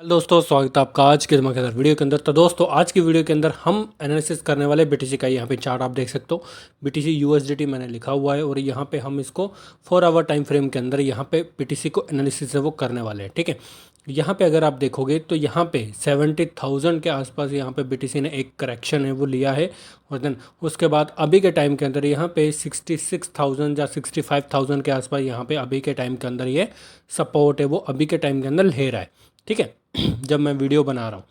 Hello दोस्तों, स्वागत है आपका आज के धमाकेदार वीडियो के अंदर। तो दोस्तों आज की वीडियो के अंदर हम एनालिसिस करने वाले बीटीसी का। यहाँ पे चार्ट आप देख सकते हो, बीटीसी यूएसडीटी मैंने लिखा हुआ है और यहाँ पे हम इसको 4 आवर टाइम फ्रेम के अंदर यहाँ पे बीटीसी को एनालिसिस है वो करने वाले हैं। ठीक है, यहाँ पे अगर आप देखोगे तो यहाँ पे 70,000 के आसपास यहाँ पे बीटीसी ने एक करेक्शन है वो लिया है और देन उसके बाद अभी के टाइम के अंदर यहाँ पे 66,000 या 65,000 के आसपास यहाँ पे अभी के टाइम के अंदर ये सपोर्ट है वो अभी के टाइम के अंदर ले रहा है। ठीक है, जब मैं वीडियो बना रहा हूँ।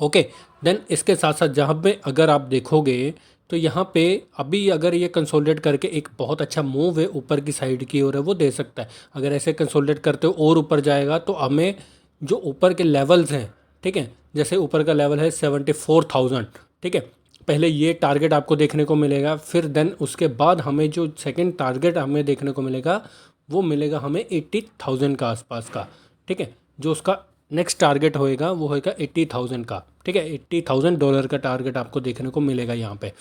ओके, देन इसके साथ साथ जहाँ पे अगर आप देखोगे तो यहाँ पे अभी अगर ये कंसोलिडेट करके एक बहुत अच्छा मूव है ऊपर की साइड की ओर है वो दे सकता है। अगर ऐसे कंसोलिडेट करते हो और ऊपर जाएगा तो हमें जो ऊपर के लेवल्स हैं, ठीक है, जैसे ऊपर का लेवल है 74,000। ठीक है, पहले ये टारगेट आपको देखने को मिलेगा, फिर देन उसके बाद हमें जो सेकंड टारगेट हमें देखने को मिलेगा वो मिलेगा हमें 80,000 का आसपास का। ठीक है, जो उसका नेक्स्ट टारगेट होएगा वो होएगा 80,000 का। ठीक है, $80,000 का टारगेट आपको देखने को मिलेगा यहाँ पे।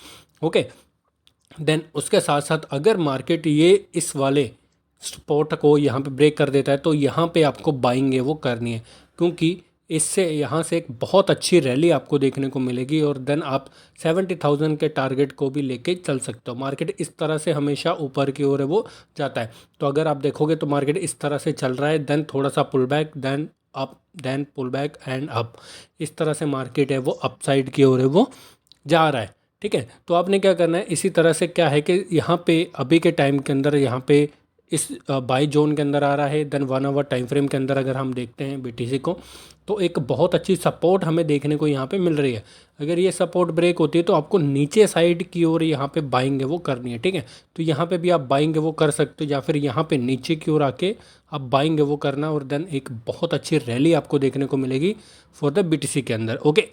ओके, देन उसके साथ साथ अगर मार्केट ये इस वाले सपोर्ट को यहाँ पे ब्रेक कर देता है तो यहाँ पे आपको बाइंग है वो करनी है, क्योंकि इससे यहाँ से एक बहुत अच्छी रैली आपको देखने को मिलेगी और देन आप 70,000 के टारगेट को भी लेके चल सकते हो। मार्केट इस तरह से हमेशा ऊपर की ओर है वो जाता है। तो अगर आप देखोगे तो मार्केट इस तरह से चल रहा है, देन थोड़ा सा pull back, then up, then pull back and up. इस तरह से मार्केट है वो अपसाइड की ओर है वो जा रहा है। ठीक है, तो आपने क्या करना है, इसी तरह से क्या है कि यहाँ पे अभी के टाइम के अंदर यहाँ पे इस बाई जोन के अंदर आ रहा है। देन 1 आवर टाइम फ्रेम के अंदर अगर हम देखते हैं बीटीसी को तो एक बहुत अच्छी सपोर्ट हमें देखने को यहाँ पे मिल रही है। अगर ये सपोर्ट ब्रेक होती है तो आपको नीचे साइड की ओर यहाँ पे बाइंग है वो करनी है। ठीक है, तो यहाँ पे भी आप बाइंग है वो कर सकते हो या फिर यहाँ पे नीचे की ओर आके आप बाइंग है वो करना और देन एक बहुत अच्छी रैली आपको देखने को मिलेगी फॉर द बीटीसी के अंदर। ओके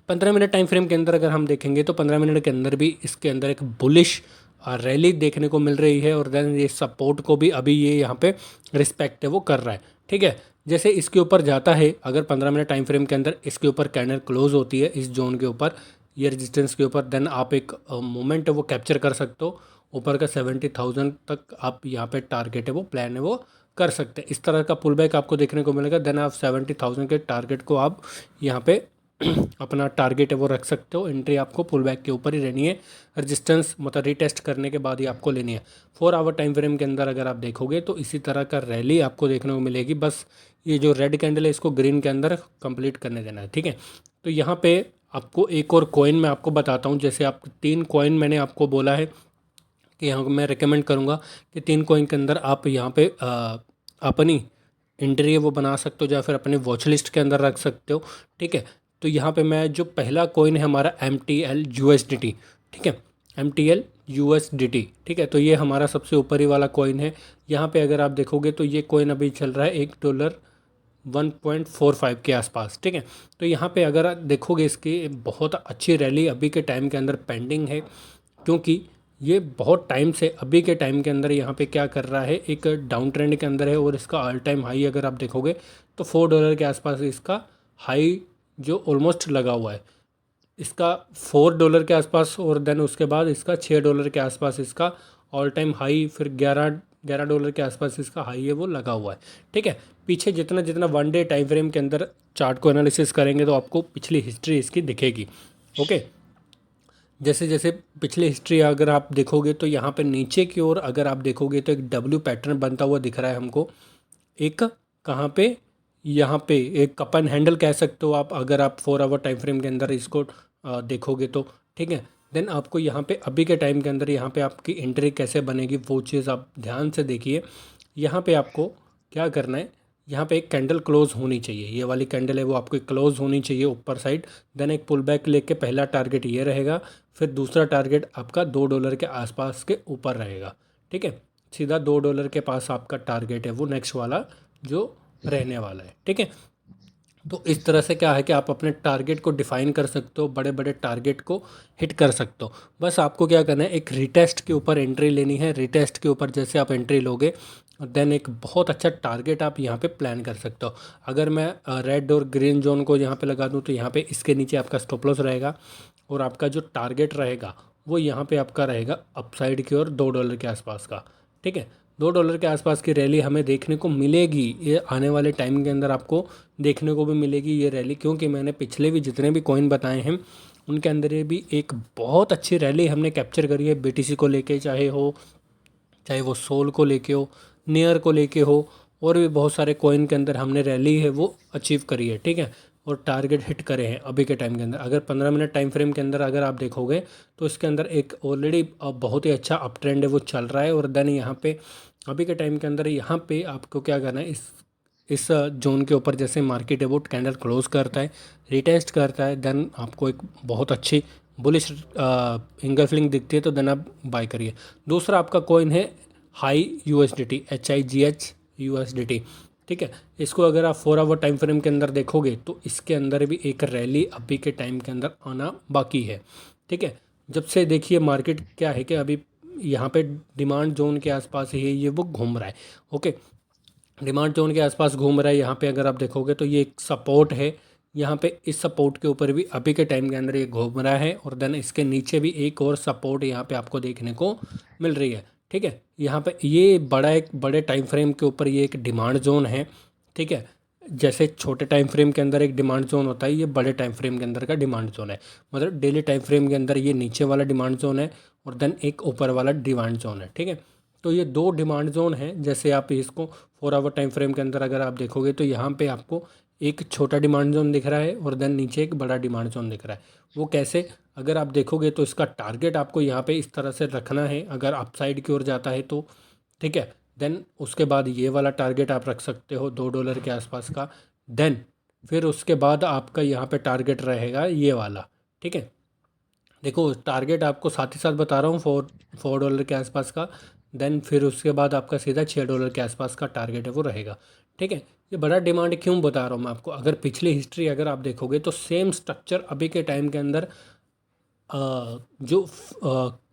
15 मिनट टाइम फ्रेम के अंदर अगर हम देखेंगे तो 15 मिनट के अंदर भी इसके अंदर एक बुलिश रैली देखने को मिल रही है और देन ये सपोर्ट को भी अभी ये यहाँ पे रिस्पेक्ट है वो कर रहा है। ठीक है, जैसे इसके ऊपर जाता है, अगर 15 मिनट टाइम फ्रेम के अंदर इसके ऊपर कैंडल क्लोज होती है इस जोन के ऊपर, ये रेजिस्टेंस के ऊपर, देन आप एक मोमेंट है वो कैप्चर कर सकते हो ऊपर का 70,000 तक। आप यहाँ पे टारगेट है वो प्लान है वो कर सकते हैं। इस तरह का पुल बैक आपको देखने को मिलेगा, देन आप 70,000 के टारगेट को आप यहाँ पे अपना टारगेट है वो रख सकते हो। एंट्री आपको पुल बैक के ऊपर ही रहनी है, रेजिस्टेंस मतलब रीटेस्ट करने के बाद ही आपको लेनी है। 4 आवर टाइम फ्रेम के अंदर अगर आप देखोगे तो इसी तरह का रैली आपको देखने को मिलेगी। बस ये जो रेड कैंडल है इसको ग्रीन के अंदर कंप्लीट करने देना है। ठीक है, तो यहाँ पे आपको एक और कॉइन मैं आपको बताता हूँ। जैसे आप 3 कॉइन मैंने आपको बोला है कि यहाँ मैं रिकमेंड करूँगा कि 3 कॉइन के अंदर आप यहाँ पे अपनी एंट्री है वो बना सकते हो या फिर अपने वॉच लिस्ट के अंदर रख सकते हो। ठीक है, तो यहाँ पे मैं जो पहला कॉइन है हमारा MTL USDT। ठीक है, MTL USDT। ठीक है, तो ये हमारा सबसे ऊपरी वाला कॉइन है। यहाँ पे अगर आप देखोगे तो ये कॉइन अभी चल रहा है $1 1.45 के आसपास। ठीक है, तो यहाँ पे अगर आप देखोगे इसकी बहुत अच्छी रैली अभी के टाइम के अंदर पेंडिंग है, क्योंकि ये बहुत टाइम से अभी के टाइम के अंदर यहाँ पे क्या कर रहा है, एक डाउन ट्रेंड के अंदर है और इसका ऑल टाइम हाई अगर आप देखोगे तो $4 के आसपास इसका हाई जो ऑलमोस्ट लगा हुआ है, इसका $4 के आसपास और देन उसके बाद इसका $6 के आसपास इसका ऑल टाइम हाई, फिर $11 के आसपास इसका हाई है वो लगा हुआ है। ठीक है, पीछे जितना जितना 1 डे टाइम फ्रेम के अंदर चार्ट को एनालिसिस करेंगे तो आपको पिछली हिस्ट्री इसकी दिखेगी। ओके, जैसे जैसे पिछली हिस्ट्री अगर आप देखोगे तो यहाँ पे नीचे की ओर अगर आप देखोगे तो एक W पैटर्न बनता हुआ दिख रहा है हमको। एक कहाँ पे, यहाँ पे एक कप एंड हैंडल कह सकते हो आप, अगर आप 4 आवर टाइम फ्रेम के अंदर इसको देखोगे तो। ठीक है, देन आपको यहाँ पे अभी के टाइम के अंदर यहाँ पे आपकी एंट्री कैसे बनेगी वो चीज़ आप ध्यान से देखिए। यहाँ पे आपको क्या करना है, यहाँ पे एक कैंडल क्लोज होनी चाहिए, ये वाली कैंडल है वो आपको क्लोज होनी चाहिए ऊपर साइड। देन एक पुल बैक लेके पहला टारगेट ये रहेगा, फिर दूसरा टारगेट आपका $2 के आसपास के ऊपर रहेगा। ठीक है, सीधा $2 के पास आपका टारगेट है वो नेक्स्ट वाला जो रहने वाला है। ठीक है, तो इस तरह से क्या है कि आप अपने टारगेट को डिफाइन कर सकते हो, बड़े बड़े टारगेट को हिट कर सकते हो। बस आपको क्या करना है, एक रिटेस्ट के ऊपर एंट्री लेनी है। रिटेस्ट के ऊपर जैसे आप एंट्री लोगे देन एक बहुत अच्छा टारगेट आप यहाँ पे प्लान कर सकते हो। अगर मैं रेड और ग्रीन जोन को यहाँ पे लगा दूँ तो यहाँ पे इसके नीचे आपका स्टॉप लॉस रहेगा और आपका जो टारगेट रहेगा वो यहाँ पे आपका रहेगा अपसाइड की ओर $2 के आसपास का। ठीक है, $2 के आसपास की रैली हमें देखने को मिलेगी, ये आने वाले टाइम के अंदर आपको देखने को भी मिलेगी ये रैली, क्योंकि मैंने पिछले भी जितने भी कॉइन बताए हैं उनके अंदर ये भी एक बहुत अच्छी रैली हमने कैप्चर करी है बीटीसी को लेके, चाहे वो सोल को लेके हो, नियर को लेके हो, और भी बहुत सारे कॉइन के अंदर हमने रैली है वो अचीव करी है, ठीक है, और टारगेट हिट करे हैं अभी के टाइम के अंदर। अगर 15 मिनट टाइम फ्रेम के अंदर अगर आप देखोगे तो इसके अंदर एक ऑलरेडी बहुत ही अच्छा अप ट्रेंड है वो चल रहा है, और देन यहाँ पे अभी के टाइम के अंदर यहाँ पे आपको क्या करना है, इस जोन के ऊपर जैसे मार्केट है वो कैंडल क्लोज करता है, रिटेस्ट करता है, देन आपको एक बहुत अच्छी बुलिश इंगल्फिंग दिखती है, तो देन आप बाय करिए। दूसरा आपका कॉइन है हाई USDT, HIGH USDT, ठीक है। इसको अगर आप 4 आवर टाइम फ्रेम के अंदर देखोगे तो इसके अंदर भी एक रैली अभी के टाइम के अंदर आना बाकी है, ठीक है। जब से देखिए मार्केट क्या है कि अभी यहाँ पे डिमांड जोन के आसपास ही है, ये वो घूम रहा है, ओके, डिमांड जोन के आसपास घूम रहा है। यहाँ पे अगर आप देखोगे तो ये एक सपोर्ट है, यहाँ पे इस सपोर्ट के ऊपर भी अभी के टाइम के अंदर ये घूम रहा है, और देन इसके नीचे भी एक और सपोर्ट यहाँ पे आपको देखने को मिल रही है, ठीक है। यहाँ पे ये एक बड़े टाइम फ्रेम के ऊपर ये एक डिमांड जोन है, ठीक है। जैसे छोटे टाइम फ्रेम के अंदर एक डिमांड जोन होता है, ये बड़े टाइम फ्रेम के अंदर का डिमांड जोन है, मतलब डेली टाइम फ्रेम के अंदर ये नीचे वाला डिमांड जोन है और देन एक ऊपर वाला डिमांड जोन है, ठीक है। तो ये दो डिमांड जोन है। जैसे आप इसको 4 आवर टाइम फ्रेम के अंदर अगर आप देखोगे तो यहाँ पे आपको एक छोटा डिमांड जोन दिख रहा है और देन नीचे एक बड़ा डिमांड जोन दिख रहा है। वो कैसे, अगर आप देखोगे तो इसका टारगेट आपको यहाँ पे इस तरह से रखना है, अगर अपसाइड की ओर जाता है तो, ठीक है। देन उसके बाद ये वाला टारगेट आप रख सकते हो $2 के आसपास का। देन फिर उसके बाद आपका यहाँ पे टारगेट रहेगा ये वाला, ठीक है। देखो टारगेट आपको साथ ही साथ बता रहा हूँ, $4 के आसपास का। देन फिर उसके बाद आपका सीधा $6 के आसपास का टारगेट है वो रहेगा, ठीक है। ये बड़ा डिमांड क्यों बता रहा हूँ मैं आपको, अगर पिछली हिस्ट्री अगर आप देखोगे तो सेम स्ट्रक्चर अभी के टाइम के अंदर जो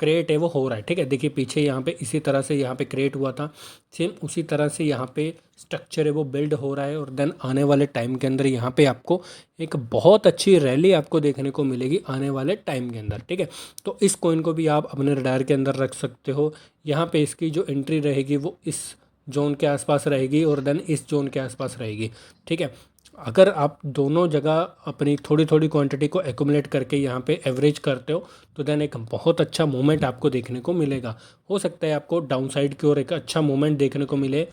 क्रिएट है वो हो रहा है, ठीक है। देखिए पीछे यहाँ पे इसी तरह से यहाँ पे क्रिएट हुआ था, सेम उसी तरह से यहाँ पे स्ट्रक्चर है वो बिल्ड हो रहा है, और देन आने वाले टाइम के अंदर यहाँ पे आपको एक बहुत अच्छी रैली आपको देखने को मिलेगी आने वाले टाइम के अंदर, ठीक है। तो इस कॉइन को भी आप अपने रडार के अंदर रख सकते हो। यहाँ पे इसकी जो एंट्री रहेगी वो इस जोन के आसपास रहेगी और देन इस जोन के आसपास रहेगी, ठीक है। अगर आप दोनों जगह अपनी थोड़ी थोड़ी क्वांटिटी को एक्यूमुलेट करके यहाँ पे एवरेज करते हो तो देन एक बहुत अच्छा मूवमेंट आपको देखने को मिलेगा। हो सकता है आपको डाउन साइड की ओर एक अच्छा मूवमेंट देखने को मिले।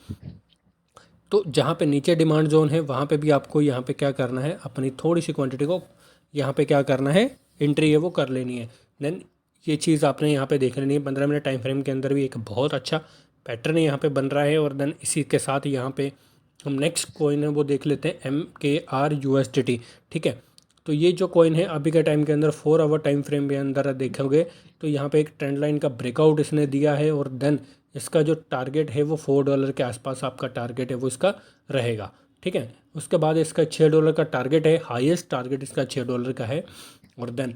तो जहाँ पे नीचे डिमांड जोन है वहाँ पे भी आपको यहाँ पे क्या करना है, अपनी थोड़ी सी क्वांटिटी को यहाँ पे क्या करना है, एंट्री है वो कर लेनी है। देन ये चीज़ आपने यहाँ पे देख लेनी है। 15 मिनट टाइम फ्रेम के अंदर भी एक बहुत अच्छा पैटर्न यहाँ पे बन रहा है, और देन इसी के साथ यहाँ पे हम नेक्स्ट कॉइन है वो देख लेते हैं MKR USDT, ठीक है। तो ये जो कॉइन है अभी के टाइम के अंदर 4 आवर टाइम फ्रेम के अंदर देखोगे तो यहाँ पे एक ट्रेंड लाइन का ब्रेकआउट इसने दिया है, और देन इसका जो टारगेट है वो $4 के आसपास आपका टारगेट है वो इसका रहेगा, ठीक है। उसके बाद इसका $6 का टारगेट है, हाईएस्ट टारगेट इसका $6 का है। और देन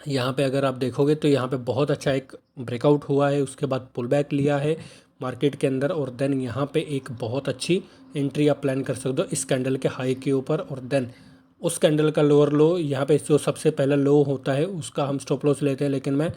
यहाँ पे अगर आप देखोगे तो यहाँ पे बहुत अच्छा एक ब्रेकआउट हुआ है, उसके बाद पुल बैक लिया है मार्केट के अंदर, और देन यहाँ पे एक बहुत अच्छी एंट्री आप प्लान कर सकते हो इस कैंडल के हाई के ऊपर। और देन उस कैंडल का लोअर लो, यहाँ पे जो सबसे पहला लो होता है उसका हम स्टॉप लॉस लेते हैं, लेकिन मैं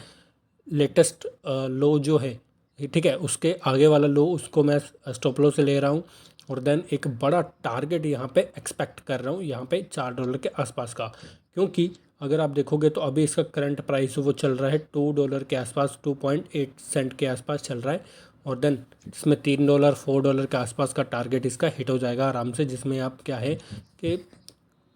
लेटेस्ट लो जो है, ठीक है, उसके आगे वाला लो उसको मैं स्टॉप लॉस से ले रहा हूँ। और देन एक बड़ा टारगेट यहाँ पे एक्सपेक्ट कर रहा हूँ यहाँ पे $4 के आसपास का, क्योंकि अगर आप देखोगे तो अभी इसका करंट प्राइस वो चल रहा है $2 के आसपास, 2.8 सेंट के आसपास चल रहा है। और देन इसमें $3 $4 के आसपास का टारगेट इसका हिट हो जाएगा आराम से, जिसमें आप क्या है कि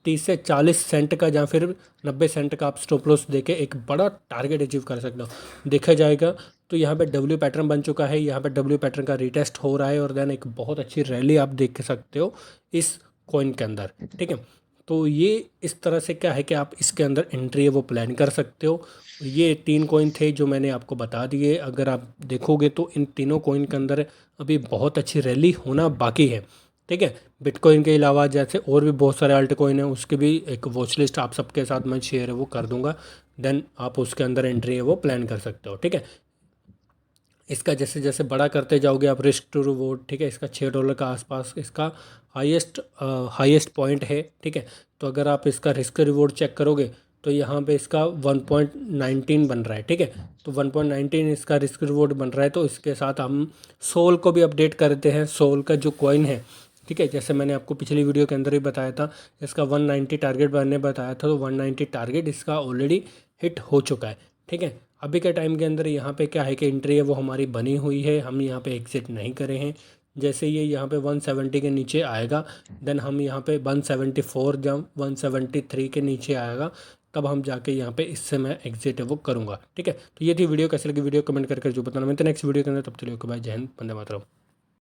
30 से 40 सेंट का या फिर 90 सेंट का आप स्टॉप लॉस देके एक बड़ा टारगेट अचीव कर सकते हो। देखा जाएगा तो यहाँ पे डब्ल्यू पैटर्न बन चुका है, यहाँ पे डब्ल्यू पैटर्न का रिटेस्ट हो रहा है, और देन एक बहुत अच्छी रैली आप देख सकते हो इस कॉइन के अंदर, ठीक है। तो ये इस तरह से क्या है कि आप इसके अंदर एंट्री है वो प्लान कर सकते हो। ये 3 कॉइन थे जो मैंने आपको बता दिए। अगर आप देखोगे तो इन तीनों कॉइन के अंदर अभी बहुत अच्छी रैली होना बाकी है, ठीक है। बिटकॉइन के अलावा जैसे और भी बहुत सारे अल्ट कॉइन है, उसकी भी एक वॉच लिस्ट आप सबके साथ मैं शेयर है वो कर दूंगा। देन आप उसके अंदर एंट्री है वो प्लान कर सकते हो, ठीक है। इसका जैसे जैसे बड़ा करते जाओगे आप रिस्क टू रिवॉर्ड, ठीक है, इसका $6 का आसपास इसका हाईएस्ट पॉइंट है, ठीक है। तो अगर आप इसका रिस्क रिवॉर्ड चेक करोगे तो यहाँ पे इसका 1.19 बन रहा है, ठीक है। तो 1.19 इसका रिस्क रिवॉर्ड बन रहा है। तो इसके साथ हम सोल को भी अपडेट करते हैं। सोल का जो कॉइन है, ठीक है, जैसे मैंने आपको पिछली वीडियो के अंदर ही बताया था, इसका 190 टारगेट मैंने बताया था, तो 190 टारगेट इसका ऑलरेडी हिट हो चुका है, ठीक है। अभी के टाइम के अंदर यहाँ पे क्या है कि एंट्री है वो हमारी बनी हुई है, हम यहाँ पे एग्जिट नहीं करे हैं। जैसे ये यहाँ पे 170 के नीचे आएगा, देन हम यहाँ पे 174 जब 173 के नीचे आएगा, तब हम जाके यहाँ पे इससे मैं एग्जिट है वो करूँगा, ठीक है। तो ये थी वीडियो, कैसी लगी वीडियो कमेंट करके जो बताना। मैं तो नेक्स्ट वीडियो के अंदर, तब तक के लिए बाय, जय हिंद, वंदे मातरम।